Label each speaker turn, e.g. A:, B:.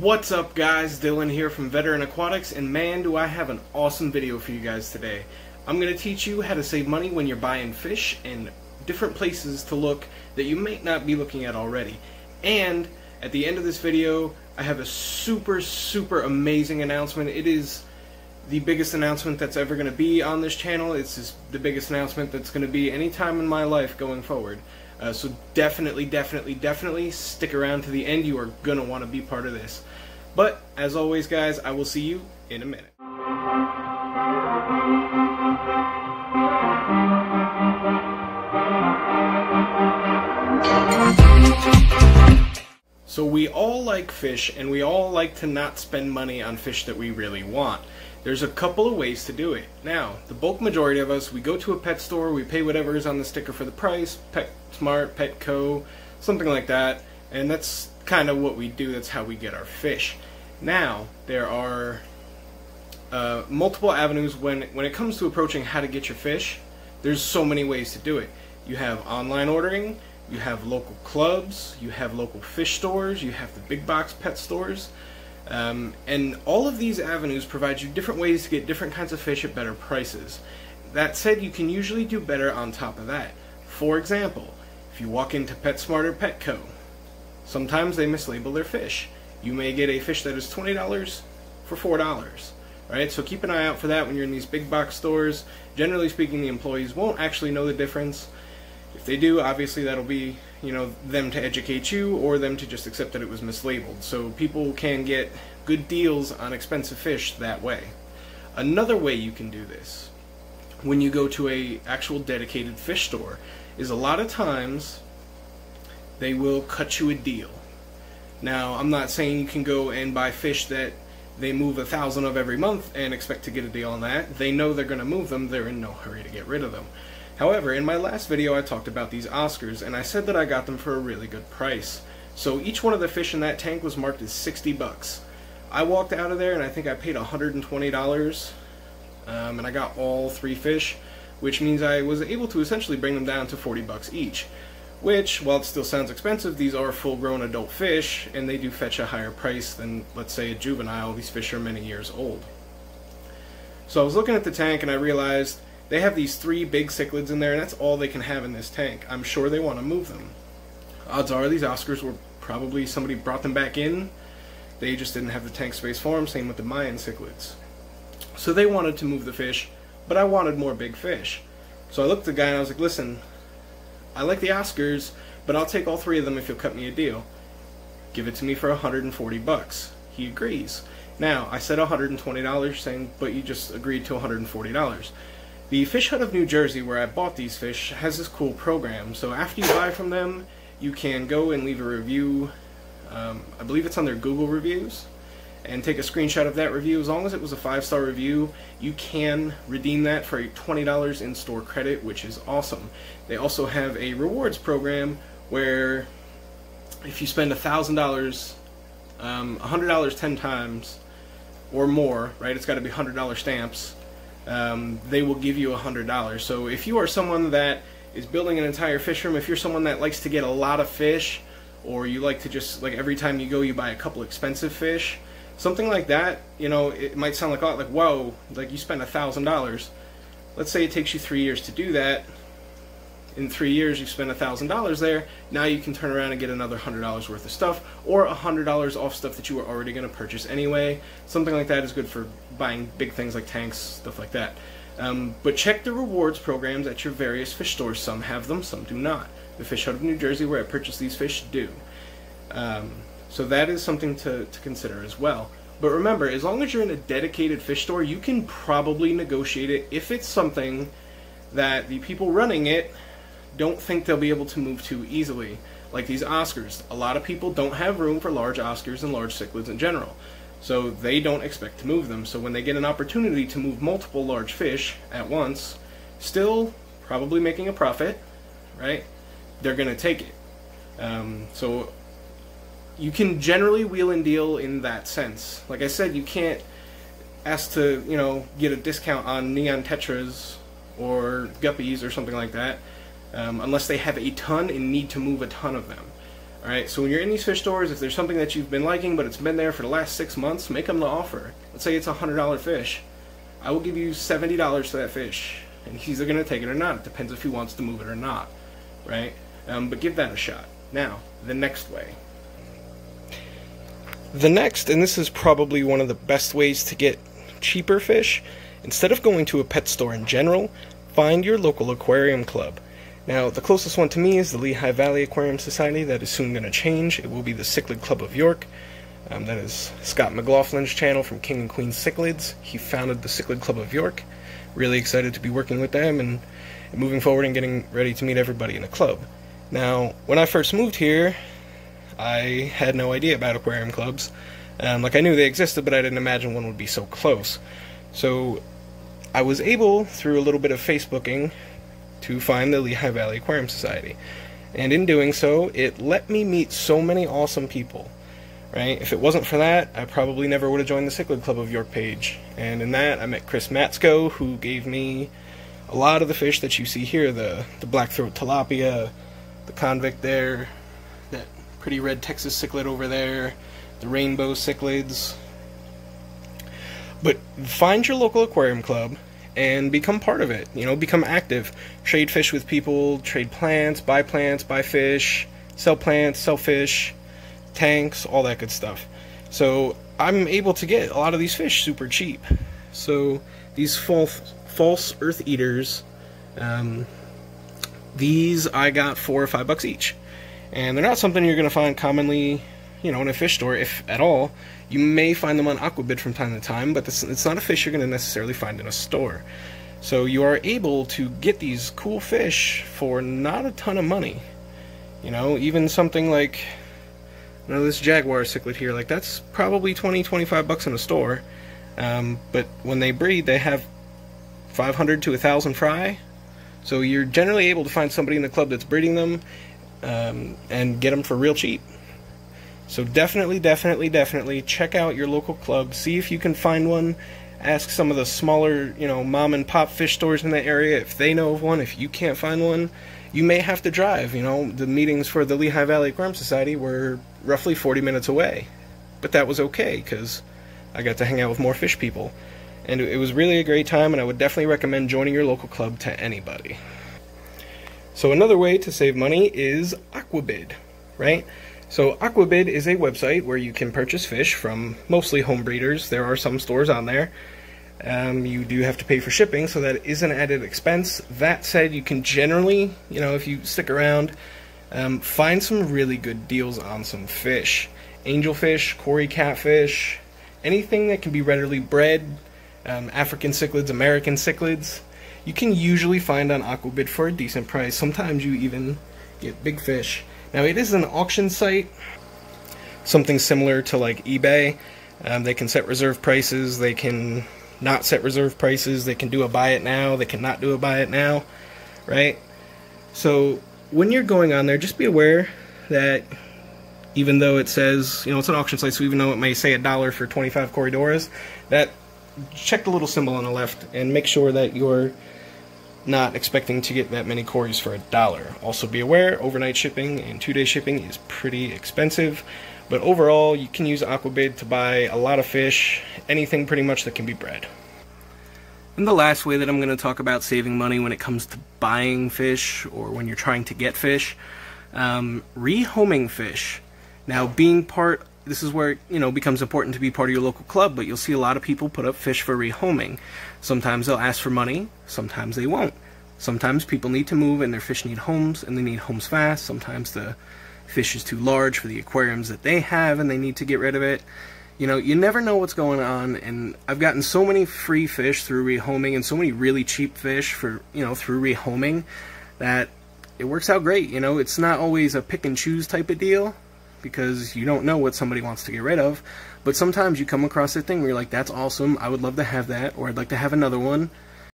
A: What's up guys, Dylan here from Veteran Aquatics, and man do I have an awesome video for you guys today. I'm going to teach you how to save money when you're buying fish and different places to look that you might not be looking at already. And at the end of this video I have a super amazing announcement. It is the biggest announcement that's ever going to be on this channel. It's just the biggest announcement that's going to be any time in my life going forward. So definitely stick around to the end. You are going to want to be part of this. But as always guys, I will see you in a minute. So we all like fish, and we all like to not spend money on fish that we really want. There's a couple of ways to do it. Now, the bulk majority of us, we go to a pet store, we pay whatever is on the sticker for the price, PetSmart, Petco, something like that, and that's kind of what we do. That's how we get our fish. Now, there are multiple avenues when it comes to approaching how to get your fish. There's so many ways to do it. You have online ordering, you have local clubs, you have local fish stores, you have the big box pet stores. And all of these avenues provide you different ways to get different kinds of fish at better prices. That said, you can usually do better on top of that. For example, if you walk into PetSmart or Petco, sometimes they mislabel their fish. You may get a fish that is $20 for $4. Right? So keep an eye out for that when you're in these big box stores. Generally speaking, the employees won't actually know the difference. If they do, obviously that'll be, them to educate you or them to just accept that it was mislabeled. So people can get good deals on expensive fish that way. Another way you can do this when you go to a actual dedicated fish store is a lot of times they will cut you a deal. Now, I'm not saying you can go and buy fish that they move 1,000 of every month and expect to get a deal on that. They know they're going to move them. They're in no hurry to get rid of them. However, in my last video I talked about these Oscars, and I said that I got them for a really good price. So each one of the fish in that tank was marked as 60 bucks. I walked out of there and I think I paid $120, and I got all 3 fish, which means I was able to essentially bring them down to 40 bucks each. Which, while it still sounds expensive, these are full-grown adult fish, and they do fetch a higher price than, let's say, a juvenile. These fish are many years old. So I was looking at the tank and I realized they have these 3 big cichlids in there, and that's all they can have in this tank. I'm sure they want to move them. Odds are these Oscars were probably somebody brought them back in. They just didn't have the tank space for them. Same with the Mayan cichlids. So they wanted to move the fish, but I wanted more big fish. So I looked at the guy and I was like, listen, I like the Oscars, but I'll take all 3 of them if you'll cut me a deal. Give it to me for 140 bucks. He agrees. Now, I said $120, saying, but you just agreed to $140. The Fish Hut of New Jersey, where I bought these fish, has this cool program. So after you buy from them, you can go and leave a review. I believe it's on their Google reviews, and take a screenshot of that review. As long as it was a 5-star review, you can redeem that for a $20 in-store credit, which is awesome. They also have a rewards program where if you spend $1,000, $100 10 times or more, right? It's got to be $100 stamps. They will give you $100. So if you are someone that is building an entire fish room, if you're someone that likes to get a lot of fish, or you like to just, like, every time you go you buy a couple expensive fish, something like that, it might sound like a lot, like, whoa, like you spend $1,000. Let's say it takes you 3 years to do that. In 3 years you spend $1,000 there. Now you can turn around and get another $100 worth of stuff, or $100 off stuff that you were already going to purchase anyway. Something like that is good for buying big things like tanks, stuff like that. But check the rewards programs at your various fish stores. Some have them, some do not. The Fish Hut of New Jersey, where I purchased these fish, do. So that is something to consider as well. But remember, as long as you're in a dedicated fish store, you can probably negotiate it if it's something that the people running it don't think they'll be able to move too easily. Like these Oscars. A lot of people don't have room for large Oscars and large cichlids in general. So they don't expect to move them. So when they get an opportunity to move multiple large fish at once, still probably making a profit, right? They're going to take it. So you can generally wheel and deal in that sense. Like I said, you can't ask to, get a discount on neon tetras or guppies or something like that. Unless they have a ton and need to move a ton of them. Alright, so when you're in these fish stores, if there's something that you've been liking but it's been there for the last 6 months, make them the offer. Let's say it's a $100 fish. I will give you $70 for that fish. And he's either going to take it or not. It depends if he wants to move it or not. Right? But give that a shot. Now, the next way. The next, and this is probably one of the best ways to get cheaper fish, instead of going to a pet store in general, find your local aquarium club. Now, the closest one to me is the Lehigh Valley Aquarium Society. That is soon going to change. It will be the Cichlid Club of York. That is Scott McLaughlin's channel from King and Queen Cichlids. He founded the Cichlid Club of York. Really excited to be working with them and moving forward and getting ready to meet everybody in the club. Now, when I first moved here, I had no idea about aquarium clubs. Like, I knew they existed, but I didn't imagine one would be so close. So I was able, through a little bit of Facebooking, to find the Lehigh Valley Aquarium Society. And in doing so, it let me meet so many awesome people. Right? If it wasn't for that, I probably never would have joined the Cichlid Club of York page. And in that, I met Chris Matsko, who gave me a lot of the fish that you see here, the blackthroat tilapia, the convict there, that pretty red Texas cichlid over there, the rainbow cichlids. But find your local aquarium club and become part of it. You know, become active. Trade fish with people, trade plants, buy fish, sell plants, sell fish, tanks, all that good stuff. So I'm able to get a lot of these fish super cheap. So these false earth eaters, these I got $4 or $5 each. And they're not something you're going to find commonly, you know, in a fish store, if at all. You may find them on Aquabid from time to time, but it's not a fish you're going to necessarily find in a store. So you are able to get these cool fish for not a ton of money. You know, even something like, you know, this jaguar cichlid here, like, that's probably $20-25 in a store. But when they breed, they have 500 to 1,000 fry. So you're generally able to find somebody in the club that's breeding them and get them for real cheap. So definitely check out your local club. See if you can find one. Ask some of the smaller, you know, mom and pop fish stores in the area if they know of one. If you can't find one, you may have to drive. You know, the meetings for the Lehigh Valley Aquarium Society were roughly 40 minutes away. But that was okay, because I got to hang out with more fish people. And it was really a great time, and I would definitely recommend joining your local club to anybody. So another way to save money is Aquabid, right? So Aquabid is a website where you can purchase fish from mostly home breeders. There are some stores on there. You do have to pay for shipping, so that is an added expense. That said, you can generally, you know, if you stick around, find some really good deals on some fish. Angelfish, Cory catfish, anything that can be readily bred, African cichlids, American cichlids, you can usually find on Aquabid for a decent price. Sometimes you even get big fish. Now, it is an auction site, something similar to like eBay. They can set reserve prices, they can not set reserve prices, they can do a buy it now, they can not do a buy it now, right? So when you're going on there, just be aware that even though it says, you know, it's an auction site, so even though it may say $1 for 25 Corridoras, that check the little symbol on the left and make sure that you're not expecting to get that many Corys for $1. Also be aware, overnight shipping and 2-day shipping is pretty expensive, but overall you can use Aquabid to buy a lot of fish, anything pretty much that can be bred. And the last way that I'm going to talk about saving money when it comes to buying fish or when you're trying to get fish, rehoming fish. Now, this is where, you know, becomes important to be part of your local club, but you'll see a lot of people put up fish for rehoming. Sometimes they'll ask for money, sometimes they won't. Sometimes people need to move and their fish need homes, and they need homes fast. Sometimes the fish is too large for the aquariums that they have and they need to get rid of it. You know, you never know what's going on, and I've gotten so many free fish through rehoming and so many really cheap fish for, you know, through rehoming that it works out great. You know, it's not always a pick and choose type of deal, because you don't know what somebody wants to get rid of, but sometimes you come across a thing where you're like, that's awesome, I would love to have that, or I'd like to have another one,